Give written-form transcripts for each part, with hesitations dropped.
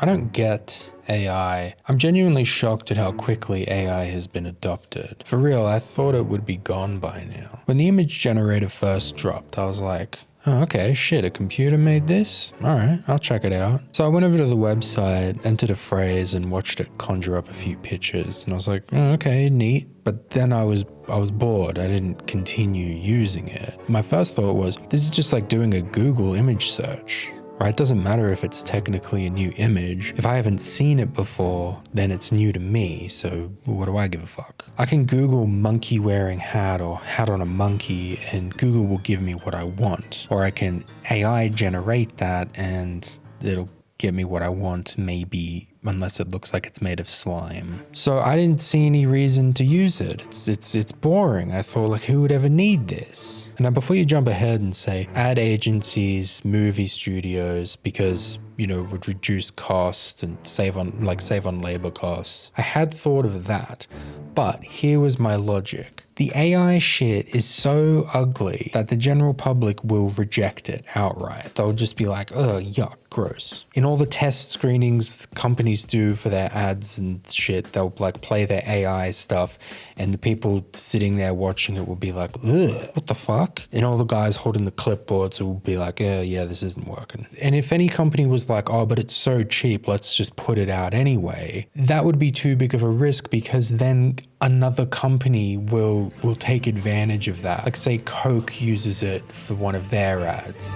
I don't get AI. I'm genuinely shocked at how quickly AI has been adopted. For real, I thought it would be gone by now. When the image generator first dropped, I was like, oh, okay, shit, a computer made this? Alright, I'll check it out. So I went over to the website, entered a phrase, and watched it conjure up a few pictures, and I was like, oh, okay, neat. But then I was bored. I didn't continue using it. My first thought was, this is just like doing a Google image search. Right? It doesn't matter if it's technically a new image. If I haven't seen it before, then it's new to me, so what do I give a fuck? I can Google monkey wearing hat or hat on a monkey and Google will give me what I want. Or I can AI generate that and it'll get me what I want, maybe, unless it looks like it's made of slime. So I didn't see any reason to use it. It's boring. I thought, like, who would ever need this? And now before you jump ahead and say ad agencies, movie studios, because, you know, it would reduce costs and save on labor costs. I had thought of that, but here was my logic. The AI shit is so ugly that the general public will reject it outright. They'll just be like, ugh, yuck, gross. In all the test screenings companies do for their ads and shit, they'll like play their AI stuff and the people sitting there watching it will be like, ugh, what the fuck? And all the guys holding the clipboards will be like, yeah, this isn't working. And if any company was like, oh, but it's so cheap, let's just put it out anyway, that would be too big of a risk because then another company will take advantage of that. Like say Coke uses it for one of their ads.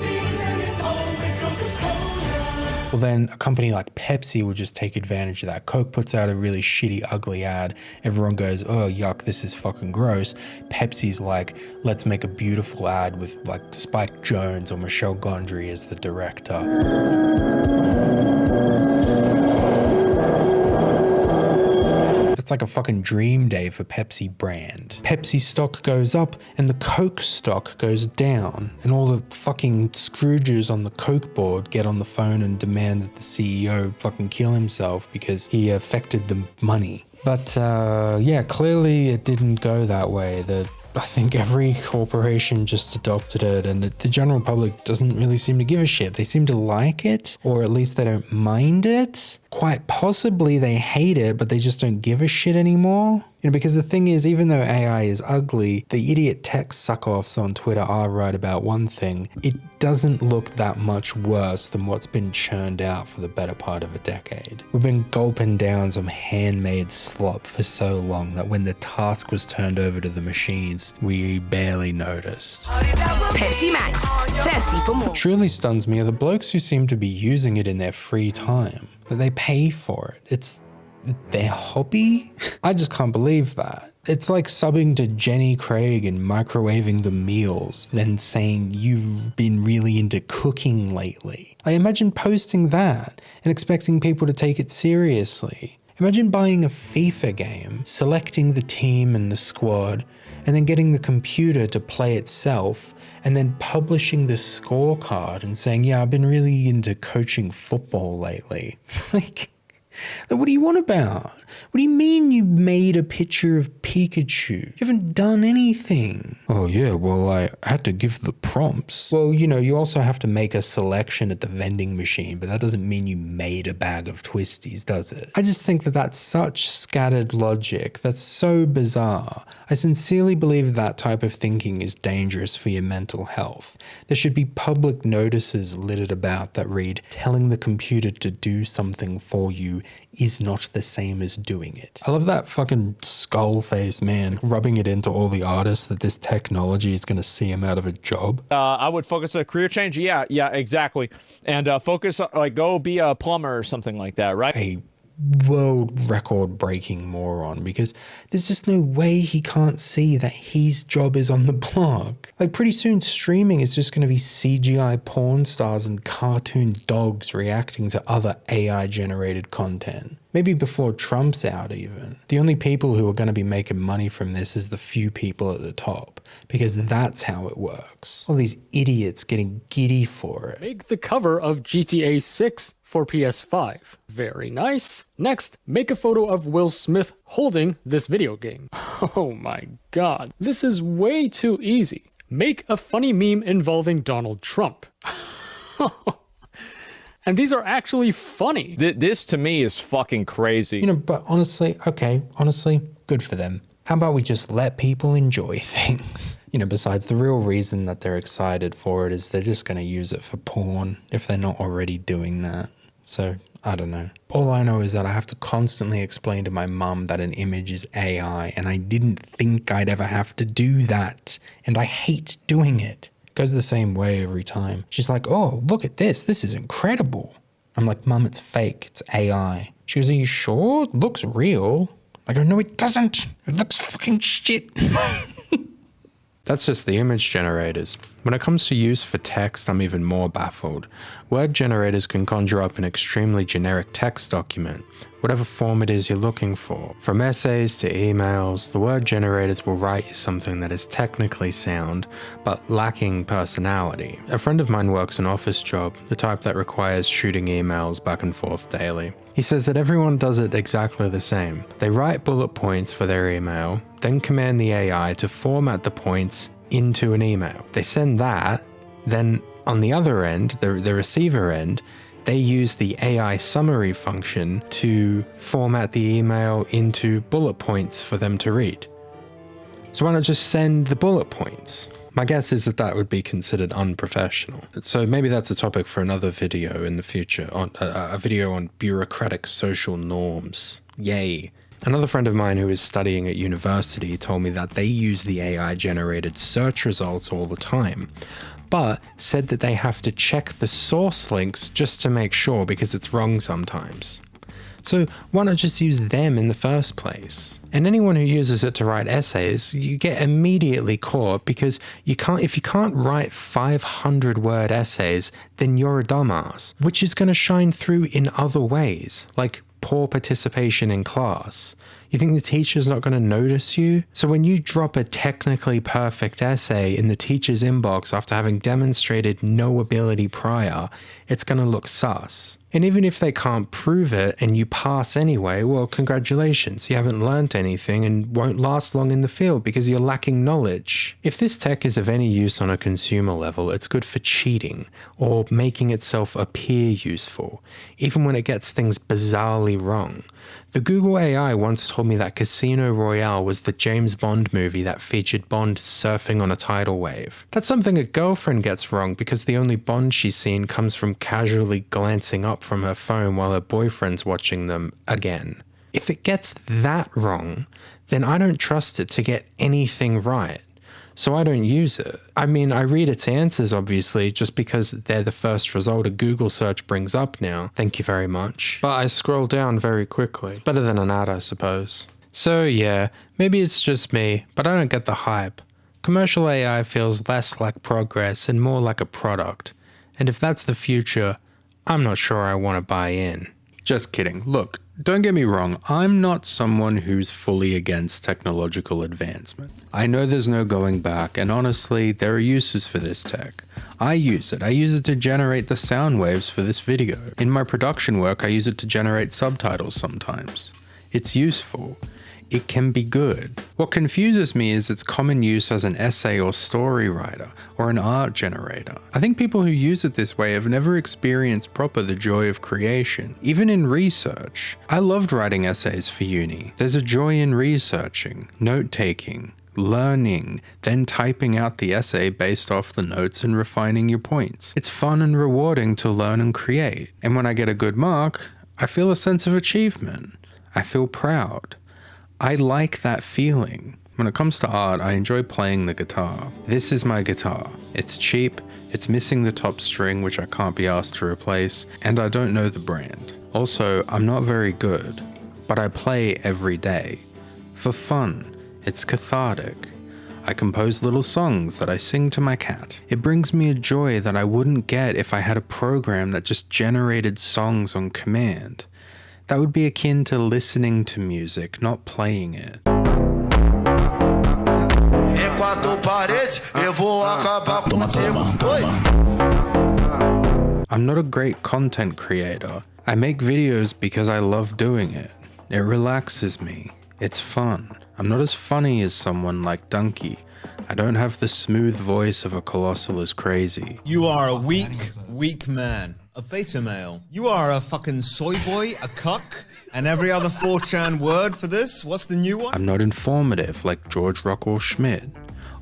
Well, then a company like Pepsi will just take advantage of that. Coke puts out a really shitty, ugly ad. Everyone goes, oh, yuck, this is fucking gross. Pepsi's like, let's make a beautiful ad with like Spike Jonze or Michelle Gondry as the director. It's like a fucking dream day for Pepsi brand. Pepsi stock goes up and the Coke stock goes down. And all the fucking Scrooges on the Coke board get on the phone and demand that the CEO fucking kill himself because he affected the money. But yeah, clearly it didn't go that way. I think every corporation just adopted it and the general public doesn't really seem to give a shit. They seem to like it, or at least they don't mind it. Quite possibly they hate it, but they just don't give a shit anymore. You know, because the thing is, even though AI is ugly, the idiot tech suck-offs on Twitter are right about one thing. It doesn't look that much worse than what's been churned out for the better part of a decade. We've been gulping down some handmade slop for so long that when the task was turned over to the machines, we barely noticed. Pepsi Max, thirsty for more. What truly stuns me are the blokes who seem to be using it in their free time, that they pay for it. It's their hobby? I just can't believe that. It's like subbing to Jenny Craig and microwaving the meals, then saying you've been really into cooking lately. I imagine posting that and expecting people to take it seriously. Imagine buying a FIFA game, selecting the team and the squad, and then getting the computer to play itself, and then publishing the scorecard and saying, yeah, I've been really into coaching football lately. Like, what do you want about? What do you mean you made a picture of Pikachu? You haven't done anything. Oh yeah, well I had to give the prompts. Well, you know, you also have to make a selection at the vending machine, but that doesn't mean you made a bag of twisties, does it? I just think that that's such scattered logic. That's so bizarre. I sincerely believe that type of thinking is dangerous for your mental health. There should be public notices littered about that read, telling the computer to do something for you is not the same as doing it. I love that fucking skull face man rubbing it into all the artists that this technology is going to see him out of a job. I would focus a career change. Yeah, exactly. And focus, like, go be a plumber or something like that, right? A world record breaking moron, because there's just no way he can't see that his job is on the block. Like pretty soon streaming is just going to be CGI porn stars and cartoon dogs reacting to other AI generated content. Maybe before Trump's out even. The only people who are going to be making money from this is the few people at the top, because that's how it works. All these idiots getting giddy for it. Make the cover of GTA 6 for PS5. Very nice. Next, make a photo of Will Smith holding this video game. Oh my god. This is way too easy. Make a funny meme involving Donald Trump. And these are actually funny. This to me is fucking crazy. You know, but honestly, good for them. How about we just let people enjoy things? You know, besides the real reason that they're excited for it is they're just going to use it for porn if they're not already doing that. So, I don't know. All I know is that I have to constantly explain to my mum that an image is AI, and I didn't think I'd ever have to do that. And I hate doing it. It goes the same way every time. She's like, oh, look at this. This is incredible. I'm like, Mum, it's fake. It's AI. She goes, are you sure? It looks real. I go, no, it doesn't. It looks fucking shit. That's just the image generators. When it comes to use for text, I'm even more baffled. Word generators can conjure up an extremely generic text document, whatever form it is you're looking for. From essays to emails, the word generators will write you something that is technically sound, but lacking personality. A friend of mine works an office job, the type that requires shooting emails back and forth daily. He says that everyone does it exactly the same. They write bullet points for their email, then command the AI to format the points into an email. They send that, then on the other end, the receiver end, they use the AI summary function to format the email into bullet points for them to read. So why not just send the bullet points? My guess is that that would be considered unprofessional. So maybe that's a topic for another video in the future, on a video on bureaucratic social norms. Yay. Another friend of mine who is studying at university told me that they use the AI-generated search results all the time, but said that they have to check the source links just to make sure because it's wrong sometimes. So why not just use them in the first place? And anyone who uses it to write essays, you get immediately caught because if you can't write 500-word essays, then you're a dumbass, which is going to shine through in other ways, like poor participation in class. You think the teacher's not going to notice you? So when you drop a technically perfect essay in the teacher's inbox after having demonstrated no ability prior, it's going to look sus. And even if they can't prove it and you pass anyway, well, congratulations, you haven't learnt anything and won't last long in the field because you're lacking knowledge. If this tech is of any use on a consumer level, it's good for cheating or making itself appear useful, even when it gets things bizarrely wrong. The Google AI once told me that Casino Royale was the James Bond movie that featured Bond surfing on a tidal wave. That's something a girlfriend gets wrong because the only Bond she's seen comes from casually glancing up from her phone while her boyfriend's watching them again. If it gets that wrong, then I don't trust it to get anything right. So I don't use it. I mean, I read its answers, obviously, just because they're the first result a Google search brings up now. Thank you very much. But I scroll down very quickly. It's better than an ad, I suppose. So yeah, maybe it's just me, but I don't get the hype. Commercial AI feels less like progress and more like a product. And if that's the future, I'm not sure I want to buy in. Just kidding. Look, don't get me wrong, I'm not someone who's fully against technological advancement. I know there's no going back, and honestly, there are uses for this tech. I use it to generate the sound waves for this video. In my production work, I use it to generate subtitles sometimes. It's useful. It can be good. What confuses me is its common use as an essay or story writer, or an art generator. I think people who use it this way have never experienced proper the joy of creation, even in research. I loved writing essays for uni. There's a joy in researching, note-taking, learning, then typing out the essay based off the notes and refining your points. It's fun and rewarding to learn and create. And when I get a good mark, I feel a sense of achievement. I feel proud. I like that feeling. When it comes to art, I enjoy playing the guitar. This is my guitar. It's cheap, it's missing the top string which I can't be asked to replace, and I don't know the brand. Also, I'm not very good, but I play every day. For fun, it's cathartic. I compose little songs that I sing to my cat. It brings me a joy that I wouldn't get if I had a program that just generated songs on command. That would be akin to listening to music, not playing it. I'm not a great content creator. I make videos because I love doing it. It relaxes me. It's fun. I'm not as funny as someone like Dunkey. I don't have the smooth voice of a Colossal as Crazy. You are a weak man. a beta male. You are a fucking soy boy, a cuck, and every other 4chan word for this. What's the new one? I'm not informative like George Rockwell Schmidt,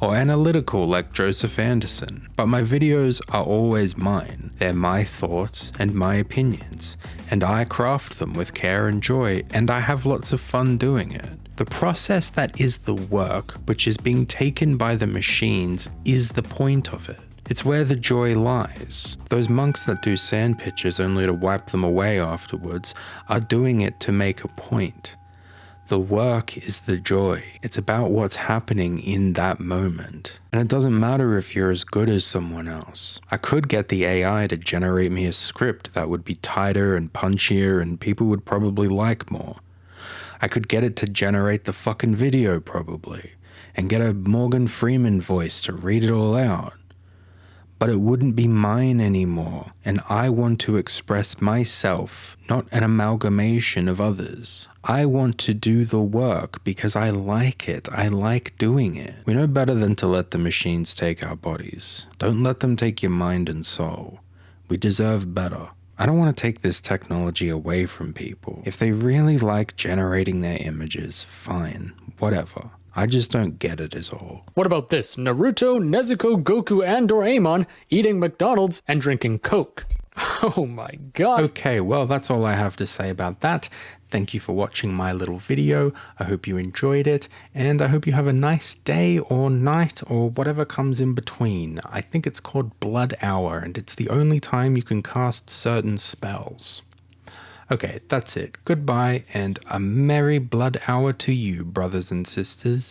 or analytical like Joseph Anderson, but my videos are always mine. They're my thoughts and my opinions, and I craft them with care and joy, and I have lots of fun doing it. The process that is the work, which is being taken by the machines, is the point of it. It's where the joy lies. Those monks that do sand pictures only to wipe them away afterwards are doing it to make a point. The work is the joy. It's about what's happening in that moment. And it doesn't matter if you're as good as someone else. I could get the AI to generate me a script that would be tighter and punchier and people would probably like more. I could get it to generate the fucking video probably, and get a Morgan Freeman voice to read it all out. But it wouldn't be mine anymore, and I want to express myself, not an amalgamation of others. I want to do the work because I like it. I like doing it. We know better than to let the machines take our bodies. Don't let them take your mind and soul. We deserve better. I don't want to take this technology away from people. If they really like generating their images, fine, whatever. I just don't get it is all. What about this? Naruto, Nezuko, Goku, and Doraemon eating McDonald's and drinking Coke. Oh my god. Okay, well that's all I have to say about that. Thank you for watching my little video. I hope you enjoyed it, and I hope you have a nice day or night or whatever comes in between. I think it's called Blood Hour, and it's the only time you can cast certain spells. Okay, that's it. Goodbye, and a merry blood hour to you, brothers and sisters.